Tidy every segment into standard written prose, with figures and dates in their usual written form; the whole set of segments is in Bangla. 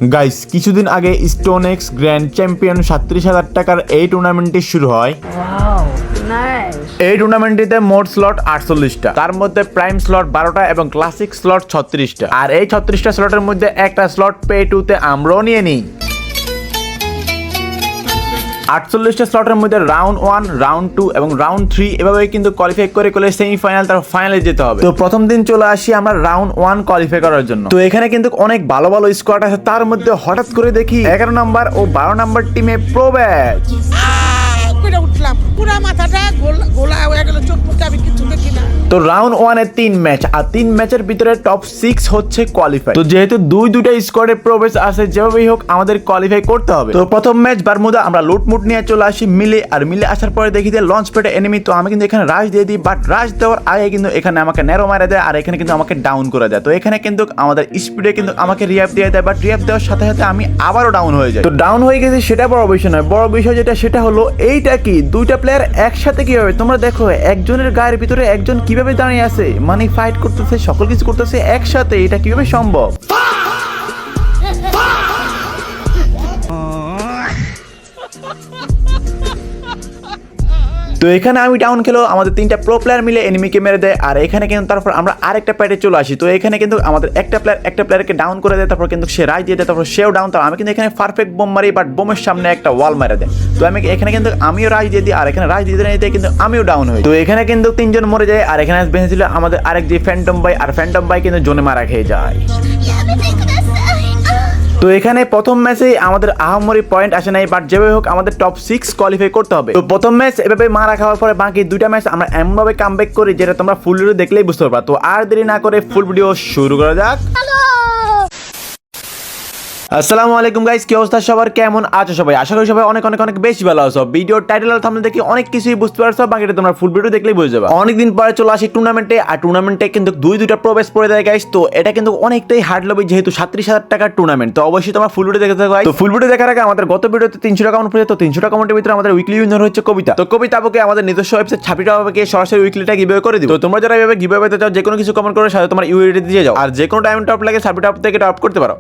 গাইস কিছুদিন আগে স্টোনেক্স গ্র্যান্ড চ্যাম্পিয়ন 37,000 টাকার এই টুর্নামেন্টটি শুরু হয়। এই টুর্নামেন্টটিতে মোট স্লট 48টা, তার মধ্যে প্রাইম স্লট 12টা এবং ক্লাসিক স্লট 36টা। আর এই 36টা স্লটের মধ্যে একটা স্লট পে টুতে আমরাও নিয়ে নিই। 48টা স্লটের মধ্যে রাউন্ড 1, রাউন্ড 2 এবং রাউন্ড 3 এভাবে কিন্তু কোয়ালিফাই করে সেমিফাইনাল তার ফাইনালে যেতে হবে। তো প্রথম দিন চলে আসি আমরা রাউন্ড 1 কোয়ালিফাই করার জন্য। তো এখানে কিন্তু অনেক ভালো ভালো স্কোয়াড আছে, তার মধ্যে হঠাৎ করে দেখি 11 নাম্বার ও 12 নাম্বার টিমে প্রো ব্যাচ। উঠলাম পুরো মাথাটা গোলা হয়ে গেল, চোখ মুখে আমি কিছু দেখি না। তো রাউন্ড 1 এ 3 ম্যাচ, আর 3 ম্যাচের ভিতরে টপ 6 হচ্ছে কোয়ালিফাই। তো যেহেতু দুইটা স্কোয়াডে প্রবেশ আছে, যেভাবেই হোক আমাদের কোয়ালিফাই করতে হবে। তো প্রথম ম্যাচ বারমুদা, আমরা লুটমুট নিয়ে চলে আসি মিলে। আর মিলে আসার পরে দেখি যে লঞ্চ প্যাডে এনিমি। তো আমি কিন্তু এখানে রাশ দিয়ে দিই, বাট রাশ দেওয়ার আগে কিন্তু এখানে আমাকে ন্যারো মারা দেয় আর এখানে কিন্তু আমাকে ডাউন করে দেয়। তো এখানে কিন্তু আমাদের স্পিডে কিন্তু আমাকে রিয়াপ দিয়ে দেয়, বাট রিয়াপ দেওয়ার সাথে সাথে আমি আবারও ডাউন হয়ে যাই। তো ডাউন হয়ে গেছি সেটা বড় বিষয় নয়, বড় বিষয় সেটা হলো এইটা কি দুইটা প্লেয়ার একসাথে কিভাবে, তোমরা দেখো একজনের গায়ের ভিতরে একজন কিভাবে দাঁড়িয়ে আছে, মানে ফাইট করতেছে, সকল কিছু করতেছে একসাথে, এটা কিভাবে সম্ভব? তো এখানে আমি ডাউন খেলো, আমাদের 3টা প্রো প্লেয়ার মিলে এনিমিকে মেরে দেয়। আর এখানে কিন্তু তারপর আমরা আরেকটা প্যাডে চলে আসি। তো এখানে কিন্তু আমাদের একটা প্লেয়ারকে ডাউন করে দেয়, তারপর কিন্তু সে রাইজ দিয়ে দেয়, তারপর সেও ডাউন। তো আমি কিন্তু এখানে পারফেক্ট বোম মারি, বাট বোমের সামনে একটা ওয়াল মেরে দেয়। তো আমি এখানে কিন্তু আমিও রাইজ দিয়ে দিই, আর এখানে রাইজ দিয়ে দিতে কিন্তু আমিও ডাউন হই। তো এখানে কিন্তু 3 জন মরে যায়, আর এখানে বেঁচে ছিল আমাদের আরেক যে ফ্যান্টম ভাই, আর ফ্যান্টম ভাই কিন্তু জোনে মারা খেয়ে যায়। তো এখানে প্রথম ম্যাচেই আমাদের আহামরি পয়েন্ট আসে নাই, বাট যেভাবে হোক আমাদের টপ 6 কোয়ালিফাই করতে হবে। তো প্রথম ম্যাচ এভাবে মারা খাওয়ার পরে বাকি দুইটা ম্যাচ আমরা এমনভাবে কামব্যাক করি যেটা তোমরা ফুল ভিডিও দেখলেই বুঝতে পারবা। তো আর দেরি না করে ফুল ভিডিও শুরু করা যাক। আসসালামু আলাইকুম গাইস, কি অবস্থা সবার, কেমন আছো সবাই? আশা করি সবাই অনেক অনেক অনেক বেশি ভালো আছো। ভিডিওর টাইটেল আর থাম্বনেল দেখে অনেক কিছুই বুঝতে পারছো, বাকিটা তোমরা ফুল ভিডিও দেখলেই বুঝে যাবে। অনেকদিন পরে চলে আসি টুর্নামেন্টে, আর টুর্নামেন্টে কিন্তু দুইটা প্রবেশ পড়ে দেয় গাইস। তো এটা কিন্তু অনেকটাই হার্ড লবি, যেহেতু 37,000 টাকার টুর্নামেন্ট। তো অবশ্যই তোমরা ফুল ভিডিও দেখতে থাকো। তো ফুল ভিডিও দেখার আগে আমাদের গত ভিডিওতে 300 টাকা কমেন্ট পড়েছে। তো 300 টাকা কমেন্টের ভিতরে আমাদের উইকলি উইনার হচ্ছে কবিতা। তো কবিতা আপুকে আমাদের নিজস্ব ওয়েবসাইট ছাপিটা আপুকে সরাসরি উইকলিটা গিভঅ্যাওয়ে করে দিব। তো তোমরা যারা এভাবে গিভঅ্যাওয়ে পেতে চাও, যে কোনো কিছু কমেন্ট করে সাথে তোমার ইউআইডি দিয়ে যাও, আর যে কোনো টাইম টপ লাগে ছাপিটা আপ থেকে টপ করতে পারো।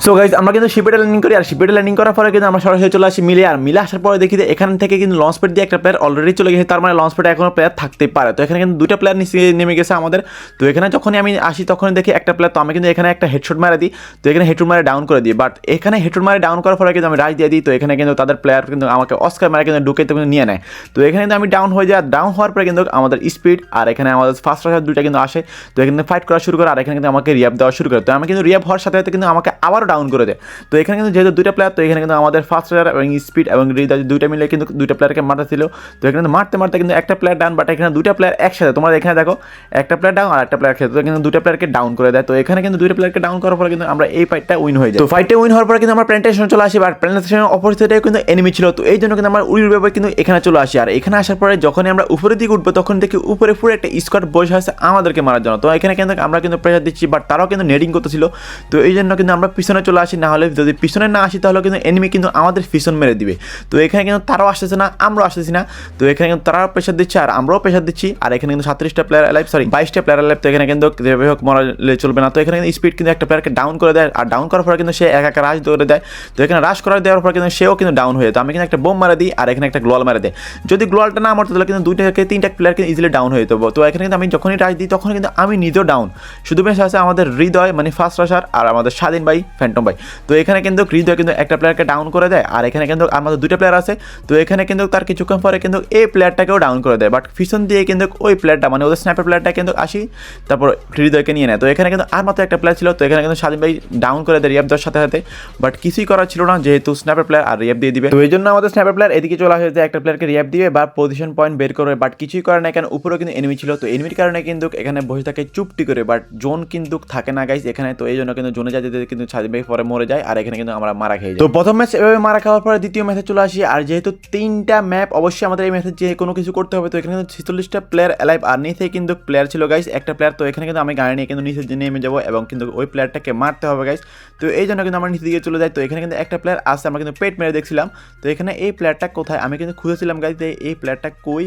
সো গাইস আমরা কিন্তু শিপেটে ল্যান্ডিং করি, আর শিপেটে ল্যান্ডিং করার পরে কিন্তু আমরা সরাসরি চলে আসি মিলে। আর মিলে আসার পরে দেখি যে এখান থেকে কিন্তু লঞ্চ প্যাড দিয়ে একটা প্লেয়ার অলরেডি চলে গেছে, তার মানে লঞ্চ প্যাডে এখনো প্লেয়ার থাকতে পারে। তো এখানে কিন্তু দুইটা প্লেয়ার নিচে নেমে গেছে আমাদের। তো এখানে যখনই আমি আসি তখনই দেখি একটা প্লেয়ার। তো আমি কিন্তু এখানে একটা হেডশট মারা দিই, তো এখানে হেডশট মারে ডাউন করে দিই। বাট এখানে হেডশট মারে ডাউন করার পরে কিন্তু আমি রাইজ দিয়ে দিই। তো এখানে কিন্তু তাদের প্লেয়ার কিন্তু আমাকে অস্কার মারে কিন্তু ঢুকে কিন্তু নিয়ে নেয়। তো এখানে কিন্তু আমি ডাউন হয়ে যাই, ডাউন হওয়ার পরে কিন্তু আমাদের স্পিড আর এখানে আমাদের ফার্স্ট রাশার দুইটা কিন্তু আসে। তো এখানে ফাইট করা শুরু করে, আর এখানে কিন্তু আমাকে রিয়াপ দেওয়া শুরু করে। তো আমি কিন্তু রিয়াপ হওয়ার সাথে সাথে কিন্তু আমাকে আবারও ডাউন করে দেয়। তো এখানে কিন্তু যেহেতু দুইটা প্লেয়ার, তো এখানে কিন্তু আমাদের ফার্স্ট রাশার এবং স্পিড এবং হৃদয় দুইটা মিলে কিন্তু দুইটা প্লেয়ারকে মারতে ছিল। তো এখানে মারতে মারতে কিন্তু একটা প্লেয়ার ডাউন, বাট এখানে দুইটা প্লেয়ার একসাথে, তোমরা এখানে দেখো একটা প্লেয়ার ডাউন আর একটা প্লেয়ার খেতে, তো কিন্তু দুইটা প্লেয়ারকে ডাউন করে দেয়। তো এখানে কিন্তু দুইটা প্লেয়ারকে ডাউন করার পরে কিন্তু আমরা এই ফাইটটা উইন হয়ে যায়। তো ফাইটে উইন হওয়ার পরে কিন্তু আমরা প্ল্যান্টেশনে চলে আসি, বাট প্ল্যান্টেশনের অপোজিটে কিন্তু এনিমি ছিল। তো এই জন্য কিন্তু আমরা উড়ির ব্যাপারে কিন্তু এখানে চলে আসি। আর এখানে আসার পরে যখনই আমরা উপরের দিকে উঠবো, তখন দেখি উপরে পুরো একটা স্কোয়াড বসে আছে আমাদেরকে মারার জন্য। তো এখানে কিন্তু আমরা কিন্তু প্রেসার দিচ্ছি, বাট তারাও কিন্তু নেডিং করতেছিল। তো এই জন্য কিন্তু আমরা পিছনে চলে আসি, না হলে যদি পিছনে না আসি তাহলে কিন্তু এনিমি কিন্তু আমাদের পিছন মেরে দিবে। তো এখানে কিন্তু তারাও আসতেছে না, আমরাও আসতেছি না। তো এখানে কিন্তু তারাও প্রেসার দিচ্ছে আর আমরাও প্রেসার দিচ্ছি। আর এখানে কিন্তু 37টা প্লেয়ার লাইভ, সরি 22টা প্লেয়ার লাইভ। তো এখানে কিন্তু যেভাবে হোক মরালে চলবে না। তো এখানে কিন্তু স্পিড কিন্তু একটা প্লেয়ারকে ডাউন করে দেয়, আর ডাউন করার পরে কিন্তু সে একা রাশ ধরে দেয়। তো এখানে রাশ করার দেওয়ার পর কিন্তু সেও কিন্তু ডাউন হয়ে যায়। তো আমি কিন্তু একটা বোম মারা দিই, আর এখানে একটা গ্লোয়াল মারা দেয়। যদি গ্লোয়ালটা না মারতো তাহলে কিন্তু 2-3টা প্লেয়ার কিন্তু ইজিলি ডাউন হয়ে যেত। তো এখানে কিন্তু আমি যখনই রাশ দিই তখন কিন্তু আমি নিজেও ডাউন। শুধু বেশ আছে আমাদের হৃদয় মানে ফার্স্ট রাশার, আর আমাদের স্বাধীন ভাই ফ্যান্টম ভাই। তো এখানে কিন্তু হৃদয় কিন্তু একটা প্লেয়ারকে ডাউন করে দেয়, আর এখানে কিন্তু আমাদের দুইটা প্লেয়ার আছে। তো এখানে কিন্তু তার কিছুক্ষণ পরে কিন্তু এই প্লেয়ারটাকেও ডাউন করে দেয়, বাট পিছন দিয়ে কিন্তু ওই প্লেয়ারটা মানে ওদের স্ন্যাপের প্লেয়ারটা কিন্তু আসি, তারপর হৃদয়কে নিয়ে নেয়। তো এখানে কিন্তু আর মাত্র একটা প্লেয়ার ছিল। তো এখানে কিন্তু স্বাধীন ভাই ডাউন করে দেয় রিয়াব দেওয়ার সাথে সাথে, বাট কিছুই করার ছিল না, যেহেতু স্ন্যাপের প্লেয়ার আর রিয়াব দিয়ে দিবে। তো এই জন্য আমাদের স্ন্যাপের প্লেয়ার এদিকে চলে আসে যে একটা প্লেয়ারকে রিয়াব দিবে বা পজিশন পয়েন্ট বের করবে, বাট কিছুই করে না। এখানে উপরেও কিন্তু এনিমি ছিল। তো এনিমির কারণে কিন্তু এখানে বসে থাকে চুপটি করে, বাট জোন কিন্তু থাকে না গাইস এখানে। তো এই জন্য কিন্তু জোনে যেতে কিন্তু স্বাধীন ভাই পরে মরে যায়, আর এখানে কিন্তু আমরা মারা খেয়ে যাই। তো প্রথম ম্যাচ এভাবে মারা খাওয়ার পরে দ্বিতীয় ম্যাচে চলে আসি। আর যেহেতু 3টা ম্যাপ অবশ্যই আমাদের এই ম্যাচে যে কোনো কিছু করতে হবে। তো এখানে কিন্তু 46টা প্লেয়ার অ্যালাইভ, আর নিচে কিন্তু প্লেয়ার ছিল গাইস একটা প্লেয়ার। তো এখানে কিন্তু আমি গাড়ি নিয়ে কিন্তু নিচে নেমে যাবো এবং কিন্তু ওই প্লেয়ারটাকে মারতে হবে গাইস। তো এই জন্য কিন্তু আমরা নিচে দিকে চলে যাই। তো এখানে কিন্তু একটা প্লেয়ার আসছে, আমরা কিন্তু পেট মেরে দেখছিলাম। তো এখানে এই প্লেয়ারটা কোথায় আমি কিন্তু খুঁজেছিলাম গাইস, এই প্লেয়ারটা কই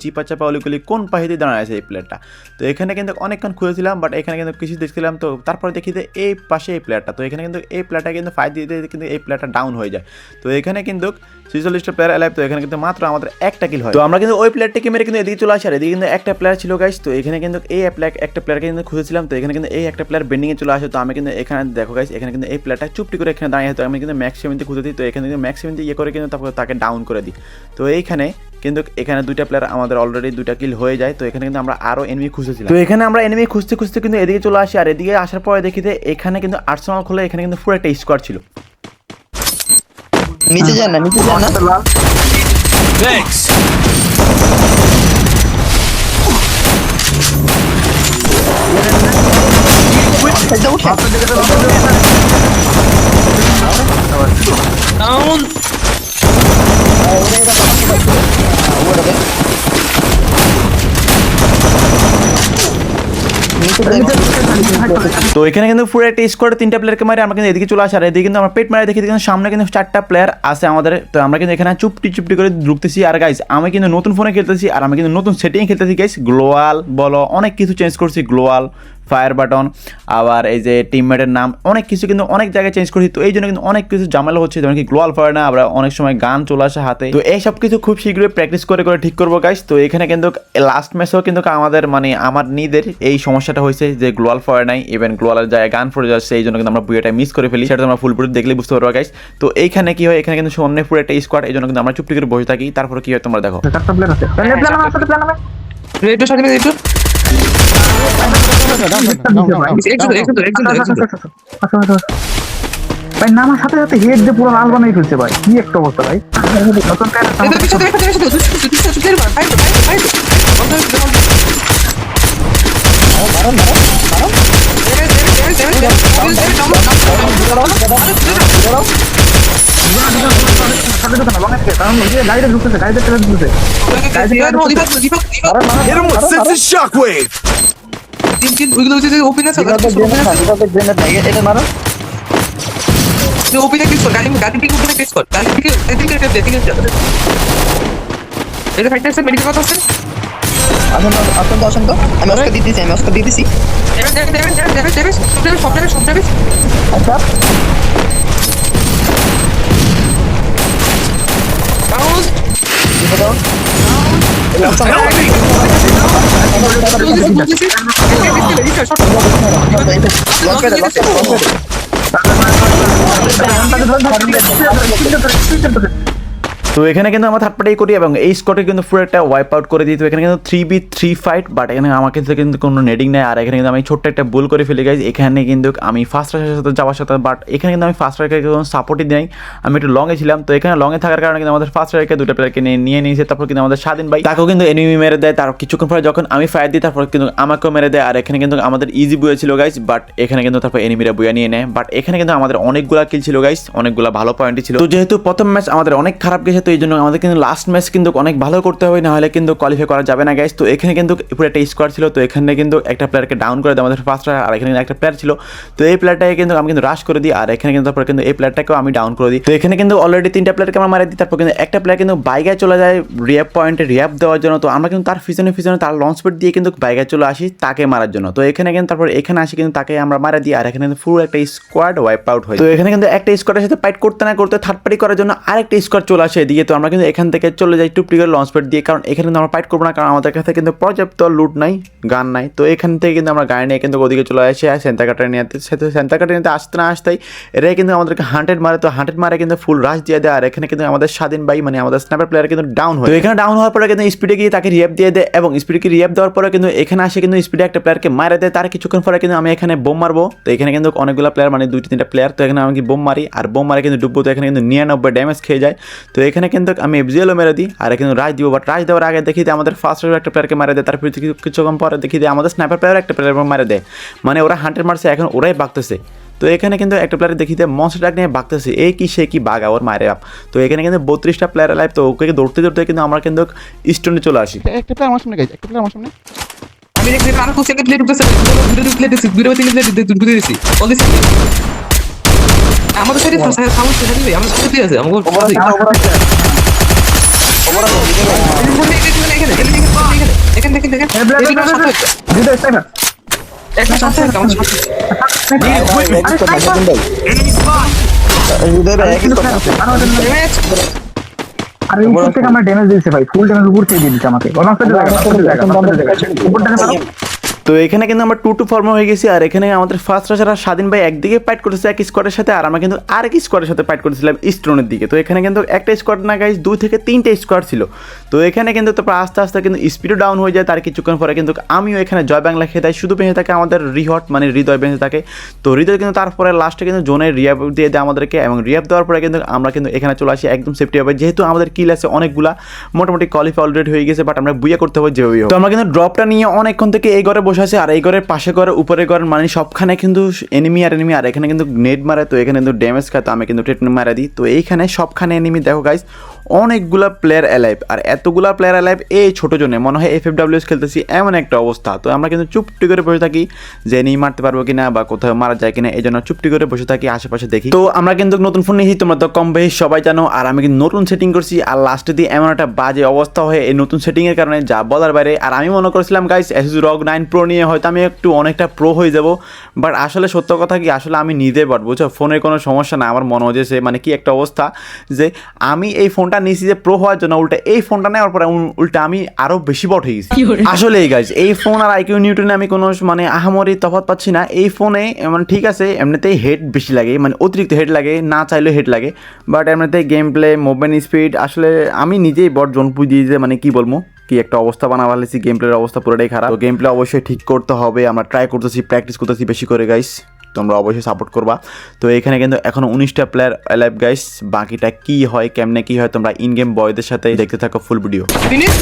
চিপা চাপা অলিকলি কোন পাহিতে দাঁড়ায় আছে এই প্লেয়ারটা। তো এখানে কিন্তু অনেকক্ষণ খুঁজেছিলাম, বাট এখানে কিন্তু কিছু দেখছিলাম। তো তারপরে দেখি যে এই পাশে এই প্লেয়ারটা। তো এখানে কিন্তু এই প্লেয়ারটা কিন্তু ফাইট দিতে দিতে কিন্তু এই প্লেয়ারটা ডাউন হয়ে যায়। তো এখানে কিন্তু 46টা প্লেয়ার অ্যালাইভ, তো এখানে কিন্তু মাত্র আমাদের একটা কিল হয়। তো আমরা কিন্তু ওই প্লেয়ারটাকে মেরে কিন্তু এদিকে চলে আসি, আর এদিকে কিন্তু একটা প্লেয়ার ছিল গাইস। তো এখানে কিন্তু এই একটা প্লেয়ারকে কিন্তু খুঁজেছিলাম, তো এখানে কিন্তু এই একটা প্লেয়ার বেন্ডিংয়ে চলে আসে। তো আমি কিন্তু এখানে দেখো গাইস, এখানে কিন্তু এই প্লেয়ারটা চুপটি করে এখানে দাঁড়িয়ে, তো আমি কিন্তু ম্যাক্স 70 খুঁজে দিই। তো এখানে কিন্তু ম্যাক্স 70 ইয়ে করে কিন্তু তারপর তাকে ডাউন করে দিই। তো এইখানে কিন্তু এখানে দুইটা প্লেয়ার আমাদের অলরেডি দুইটা কিল হয়ে যায়। তো এখানে কিন্তু আমরা আরো এনিমি খুঁজেছিলাম। তো এখানে আমরা এনিমি খুঁজতে খুঁজতে কিন্তু এদিকে চলে আসি, আর এদিকে আসার পরে দেখি যে এখানে কিন্তু আর্সেনাল খোলে, এখানে কিন্তু পুরো একটা স্কোয়াড ছিল। নিচে যান না, নিচে যান না। Thanks. Down. তো এখানে কিন্তু পুরো একটা স্কোয়াডে 3টা প্লেয়ারকে মারি আমরা কিন্তু এদিকে চলে আসি, আর এদিকে কিন্তু আমরা পেট মারি দেখি কিন্তু সামনে কিন্তু 4টা প্লেয়ার আছে আমাদের। তো আমরা কিন্তু এখানে চুপটি করে ঢুকতেছি। আর গাইস আমি কিন্তু নতুন ফোনে খেলতেছি, আর আমি কিন্তু নতুন সেটিং খেলতেছি গাইস। গ্লোয়াল বলো, অনেক কিছু চেঞ্জ করছি, গ্লোয়াল, ফায়ার বাটন, আবার এই যে টিমমেটের নাম, অনেক কিছু কিন্তু অনেক জায়গায় চেঞ্জ করছি। তো এই জন্য কিন্তু অনেক কিছু ঝামেলা হচ্ছে, যেমন কি গ্লোয়াল ফায়ার না, আমরা অনেক সময় গান চলে আসে হাতে। তো এই সব কিছু খুব শীঘ্রই প্র্যাকটিস করে ঠিক করবো গাইস। তো এখানে কিন্তু লাস্ট ম্যাচেও কিন্তু আমাদের মানে আমার নিজের এই সমস্যাটা হয়েছে যে গ্লোয়াল ফায়ার নাই, ইভেন গ্লোয়ালের জায়গায় গান পড়ে যাচ্ছে, এই জন্য কিন্তু আমরা বুয়েটা মিস করে ফেলি। সেটা তোমরা ফুল বুট দেখলেই বুঝতে পারবো গাইস। তো এইখানে কি হয়, এখানে কিন্তু সামনে পুরো একটা স্কোয়াড, এই জন্য কিন্তু আমরা চুপটি করে বসে থাকি। তারপরে কি হয় তোমরা দেখো। ভাই নামার সাথে সাথে হেড দিয়ে পুরো লাল বানাই ফেলছে ভাই, কি একটা অবস্থা ভাই। গাড়িটা ঢুকতেছে, গাড়িতে তেল ঢুকতেছে। Hit him with sense shockwave. এটা মারো। আসুন তো আমি অস্কার দিতেছি, আচ্ছা তো এখানে কিন্তু আমরা থার্ড পার্টি করি এবং এই স্কোয়াডে কিন্তু পুরো একটা ওয়াইপ আউট করে দিই। তো এখানে কিন্তু 3v3 ফাইট, বাট এখানে আমার কাছে কিন্তু কোনো নেডিং নেই। আর এখানে কিন্তু আমি ছোট্ট একটা ভুল করে ফেলি গাইজ। এখানে কিন্তু আমি ফার্স্ট রাইডের সাথে যাওয়ার সাথে, বাট এখানে কিন্তু আমি ফার্স্ট রাইডকে কোনো সাপোর্টই দিই, আমি একটু লংয়ে ছিলাম। তো এখানে লংয়ে থাকার কারণে কিন্তু আমাদের ফার্স্ট রাইডকে দুটো প্লেয়ারকে নিয়ে নিয়েছে। তারপর কিন্তু আমাদের স্বাধীন ভাই তাকেও কিন্তু এনিমি মেরে দেয়। তার কিছুক্ষণ পরে যখন আমি ফায়ার দিই, তারপর কিন্তু আমাকেও মেরে দেয়। আর এখানে কিন্তু আমাদের ইজি বুয়ে ছিল গাইজ, বাট এখানে কিন্তু তারপর এনিমিরা বুয়া নিয়ে নেয়। বাট এখানে কিন্তু আমাদের অনেকগুলা কিল ছিল গাইজ, অনেকগুলা ভালো পয়েন্টই ছিল। তো যেহেতু প্রথম ম্যাচ আমাদের অনেক খারাপ গেছে, তো এই জন্য আমাদের কিন্তু লাস্ট ম্যাচ কিন্তু অনেক ভালো করতে হবে, না হলে কিন্তু কোয়ালিফাই করা যাবে না গাইস। তো এখানে কিন্তু পুরো একটা স্কোয়াড ছিল। তো এখানে কিন্তু একটা প্লেয়ারকে ডাউন করে দেয় আমাদের ফার্স্ট, আর এখানে একটা প্লেয়ার ছিল। তো এই প্লেয়ারটাকে কিন্তু আমি কিন্তু রাশ করে দিই, আর এখানে কিন্তু তারপর কিন্তু এই প্লেয়ারটাকেও আমি ডাউন করে দিই। তো এখানে কিন্তু অলরেডি 3টা প্লেয়ারকে আমরা মারা দিই। তারপর কিন্তু একটা প্লেয়ার কিন্তু বাইগায় চলে যায় রিয়াপ পয়েন্টে রিয়াপ দেওয়ার জন্য। তো আমরা কিন্তু তার পিছনে তার লঞ্চ প্যাড দিয়ে কিন্তু বাইগায় চলে আসি তাকে মারার জন্য। তো এখানে কিন্তু তারপর এখানে আসি কিন্তু তাকে আমরা মারা দিই, আর এখানে কিন্তু পুরো একটা স্কোয়াড ওয়াইপ আউট হয়। তো এখানে কিন্তু একটা স্কোয়াডের সাথে ফাইট করতে না করতে থার্ড পার্টি করার জন্য আরেকটা স্কোয়াড চলে আসে এদিকে। তো আমরা কিন্তু এখান থেকে চলে যাই টুপটি করে লঞ্চ প্যাড দিয়ে, কারণ এখানে কিন্তু আমরা ফাইট করবো না, কারণ আমাদের কাছে কিন্তু পর্যাপ্ত লুট নাই, গান নাই। তো এখান থেকে কিন্তু আমরা গাড়ি নিয়ে কিন্তু ওদিকে চলে আসি সেন্টাকাটা নিয়ে আসতে না আসতেই এরাই কিন্তু আমাদেরকে 100 মারে। তো 100 মারে কিন্তু ফুল রাশ দিয়ে দেয়, আর এখানে কিন্তু আমাদের স্বাধীন ভাই মানে আমাদের স্ন্যাপার প্লেয়ার কিন্তু ডাউন হয়। তো এখানে ডাউন হওয়ার পরে কিন্তু স্পিডে গিয়ে তাকে রিয়াপ দিয়ে দেয়, এবং স্পিডকে রিয়াপ দেওয়ার পরে কিন্তু এখানে আসে কিন্তু স্পিডে একটা প্লেয়ারকে মারে দেয়। তার কিছুক্ষণ পরে কিন্তু আমি এখানে বোম মারবো। তো এখানে কিন্তু অনেকগুলো প্লেয়ার মানে 2-3টা প্লেয়ার, তো এখানে আমি বোম মারি, আর বোম মারে কিন্তু ডুববো। তো এখানে কিন্তু 99 ড্যামেজ খেয়ে যায়। তো এখানে কিন্তু আমি এফজিএলও মেরে দিই, আর এখানে রাশ দিব। বাট রাশ দেওয়ার আগে দেখি আমাদের ফার্স্ট একটা প্লেয়ারকে মারে দেয়, তারপর কিছুক্ষণ পরে দেখি আমাদের স্ন্যাপার প্লেয়ার একটা প্লেয়ার মারে দেয়। মানে ওরা 100 মারছে, এখন ওরাই বাগতেছে। তো এখানে কিন্তু একটা প্লেয়ার দেখি মনস্টার ট্রাক নিয়ে বাগতেছে, এই কি সে কি বাগা ওর মারে আপ। তো এখানে কিন্তু 32টা প্লেয়ার লাইভ। তো ওকে দৌড়তে কিন্তু আমরা কিন্তু স্টোনে চলে আসি। একটা প্লেয়ার আমার সামনে গাইজ, একটা প্লেয়ার আমার সামনে। আমি দেখছি আর কোন সেকেন্ড প্লেট উঠতেছে, দুটো তিন প্লেট ঘুরে দিছি অল দিছি। আমাদের সাথে সাউন্ড ছেড়ে দিবে, আমার সাথে আছে আমাকে এখানে দেখেন একটা সাথে আমার সাথে Enemy spot! আর উপর থেকে আমরা ড্যামেজ দিয়েছে ভাই, ফুল ড্যামেজ উপর থেকে দিয়ে দিচ্ছে আমাকে। উপর ড্যামেজ মারো। তো এখানে কিন্তু আমরা 2-2 ফর্মে হয়ে গেছি, আর এখানে আমাদের ফার্স্ট রাশার স্বাধীন ভাই একদিকে ফাইট করতেছে এক স্কোয়াডের সাথে, আর আমরা কিন্তু আরেক স্কোয়াডের সাথে ফাইট করতেছিলাম স্টোনের দিকে। তো এখানে কিন্তু একটা স্কোয়াড না গাইস, 2 থেকে 3টে স্কোয়াড ছিল। তো এখানে কিন্তু তারপর আস্তে আস্তে কিন্তু স্পিডও ডাউন হয়ে যায়, তার কিছুক্ষণ পরে কিন্তু আমিও এখানে জয় বাংলা খেয়ে শুধু বেঁচে থাকে আমাদের রিহট, মানে হৃদয় বেঁচে থাকে। তো হৃদয় কিন্তু তারপরে লাস্টে কিন্তু জোনের রিয়াব দিয়ে দেয় আমাদেরকে, এবং রিয়াব দেওয়ার পরে কিন্তু আমরা কিন্তু এখানে চলে আসি একদম সেফটি হবে, যেহেতু আমাদের কিল আছে অনেকগুলা, মোটামুটি কোয়ালিফাই অলরেডি হয়ে গেছে, বাট আমরা বুইয়া করতে হবে যেভাবেই হোক। তো আমরা কিন্তু ড্রপটা নিয়ে অনেকক্ষণ থেকে এই ঘরে বসে আছি, আর এই ঘরের পাশে ঘর উপরে ঘর মানে সবখানে কিন্তু এনিমি, আর এখানে কিন্তু নেট মারে, তো এখানে কিন্তু ড্যামেজ খায়, তো আমি কিন্তু ট্রেট মারা দিই। তো এইখানে সবখানে এনিমি দেখো গাইস, অনেকগুলা প্লেয়ার অ্যালাইভ, আর এতগুলা প্লেয়ার অ্যালাইভ এই ছোট জনে মনে হয় FFWS খেলতেছি এমন একটা অবস্থা। তো আমরা কিন্তু চুপটি করে বসে থাকি যে এনিমি মারতে পারবো কিনা বা কোথাও মারা যায় কিনা, এই জন্য চুপটি করে বসে থাকি, আশেপাশে দেখি। তো আমরা কিন্তু নতুন ফোন নিয়েছি, তোমরা তো কম বেশি সবাই জানো, আর আমি কিন্তু নতুন সেটিং করছি, আর লাস্টে দিয়ে এমন একটা বাজে অবস্থা হয় এই নতুন সেটিংয়ের কারণে যা বলার বাইরে। আর আমি মনে করেছিলাম গাইস Asus ROG 9 Pro নিয়ে হয়তো আমি একটু অনেকটা প্রো হয়ে যাব, বাট আসলে সত্য কথা কি, আসলে আমি নিজে বাট বুঝছো, ফোনের কোনো সমস্যা না, আমার মনে হয়েছে মানে কি একটা অবস্থা যে আমি এই ফোনটা নিয়েছি যে প্রো হওয়ার জন্য, উল্টা এই ফোনটা নেওয়ার পরে উল্টা আমি আরো বেশি বট হয়ে গেছি। আসলে গাইজ এই ফোন আর IQ নিউটনে আমি কোনো মানে আহামরি তফাৎ পাচ্ছি না। এই ফোনে মানে ঠিক আছে এমনিতেই হেড বেশি লাগে, মানে অতিরিক্ত হেড লাগে, না চাইলেও হেড লাগে, বাট এমনিতেই গেম প্লে, মুভমেন্ট স্পিড, আসলে আমি নিজেই বট জনপুর দিয়ে যে মানে কি বলবো, কি একটা অবস্থা বানা ফেলেছি, গেম প্লের অবস্থা পুরোটাই খারাপ। তো গেম প্লে অবশ্যই ঠিক করতে হবে, আমরা ট্রাই করতেছি, প্র্যাকটিস করতেছি বেশি করে গাইস, তোমরা অবশ্যই সাপোর্ট করবা। তো এখানে কিন্তু এখনো 19টা প্লেয়ার অ্যালাইভ গাইস, বাকিটা কি হয় কেমনে কি হয় তোমরা ইন গেম বয়দের সাথে দেখতে থাকো ফুল ভিডিও। ফিনিশ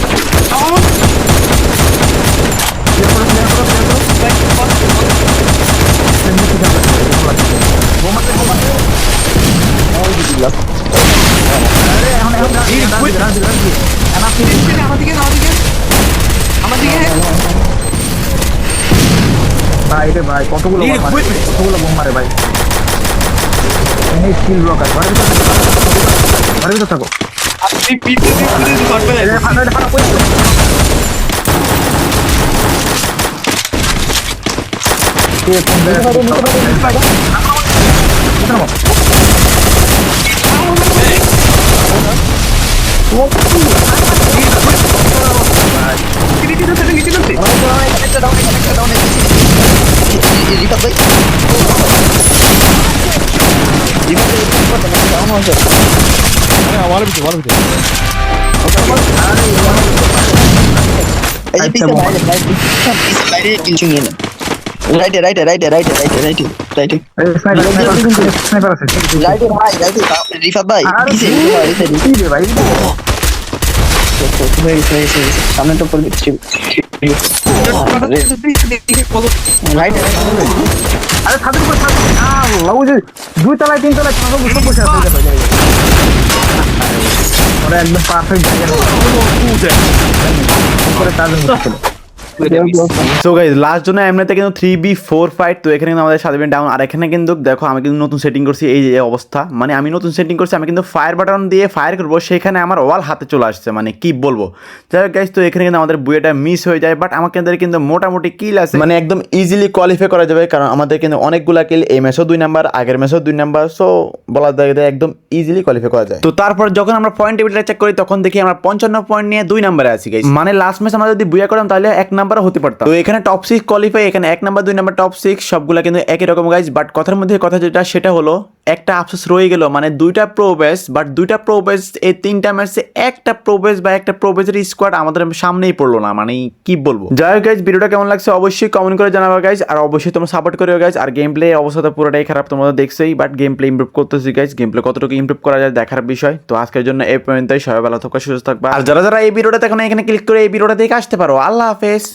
আমার দিকে ভাই রে ভাই, কতগুলো Need বোম মারে, equipment. কতগুলো বোম মারে ভাই। এই স্কিল ব্লকার ঘরের ভিতর থাকো। আপনি পিঠে পারবেন এই ফাটা ফাটা কই কে কোন স্নাইপার আছে রিফাত ভাই ভাই সামনে তো পড়বে রাইট আরে ছাদের উপর ছাদ, আল্লাহ ওই যে 2 তলায় 3 তলায় সব বসে আছে ওরা একদম পারফেক্ট জায়গা উপরে তাদের মধ্যে সো গাইজ লাস্ট জন্য এমনিতে কিন্তু 3v4 ফাইট। তো এখানে কিন্তু আমাদের 7 ডাউন, আর এখানে কিন্তু দেখো আমি কিন্তু নতুন সেটিং করছি, এই যে অবস্থা, মানে আমি নতুন সেটিং করছি, আমি কিন্তু ফায়ার বাটন দিয়ে ফায়ার করবো, সেখানে আমার ওয়াল হাতে চলে আসছে, মানে কি বলবো। যাই হোক গাইজ, তো এখানে কিন্তু আমাদের বুয়েটা মিস হয়ে যায়, বাট আমাদের কিন্তু মোটামুটি কিল আছে, মানে একদম ইজিলি কোয়ালিফাই করা যাবে, কারণ আমাদের কিন্তু অনেকগুলা কিল, এই ম্যাচও 2 নাম্বার, আগের ম্যাচও 2 নাম্বার, সো বলা যায় একদম ইজিলি কোয়ালিফাই করা যায়। তো তারপর যখন আমরা পয়েন্ট টেবিলটা চেক করি, তখন দেখি আমরা 55 পয়েন্ট নিয়ে 2 নাম্বারে আছি গাইজ, মানে লাস্ট ম্যাচ আমরা যদি বুয়া করতাম তাহলে 1 নাম্বারে হতে পারতাম। তো এখানে টপ 6 কোয়ালিফাই, এখানে 1 নাম্বার 2 নাম্বার টপ 6 সবগুলা কিন্তু একই রকম গাইজ, বাট কথার মধ্যে কথা যেটা সেটা হলো একটা আফসোস রয়ে গেল, মানে 2টা প্রো বেস, বাট 2টা প্রো বেস এই 3টা ম্যাচে একটা প্রো বেস বা একটা প্রো বেসের স্কোয়াড আমাদের সামনেই পড়লো না, মানে কি বলবো। যাই হোক গাইজ, ভিডিওটা কেমন লাগছে অবশ্যই কমেন্ট করে জানাবো গাইজ, আর অবশ্যই তোমরা সাপোর্ট করিও গাইজ। আর গেম প্লে অবস্থা তো পুরোটাই খারাপ, তোমরা দেখছোই, বাট গেম প্লে ইমপ্রুভ করতেছি গাইজ, গেম প্লে কতটুকু ইমপ্রুভ করা যায় দেখার বিষয়। তো আজকের জন্য এই পর্যন্তই, সবাই ভালো থাকো, সুস্থ থাকবা, আর যারা যারা এই ভিডিওটা দেখো না এখানে ক্লিক করে এই ভিডিওটা দেখে আসতে পারো। আল্লাহ হাফেজ।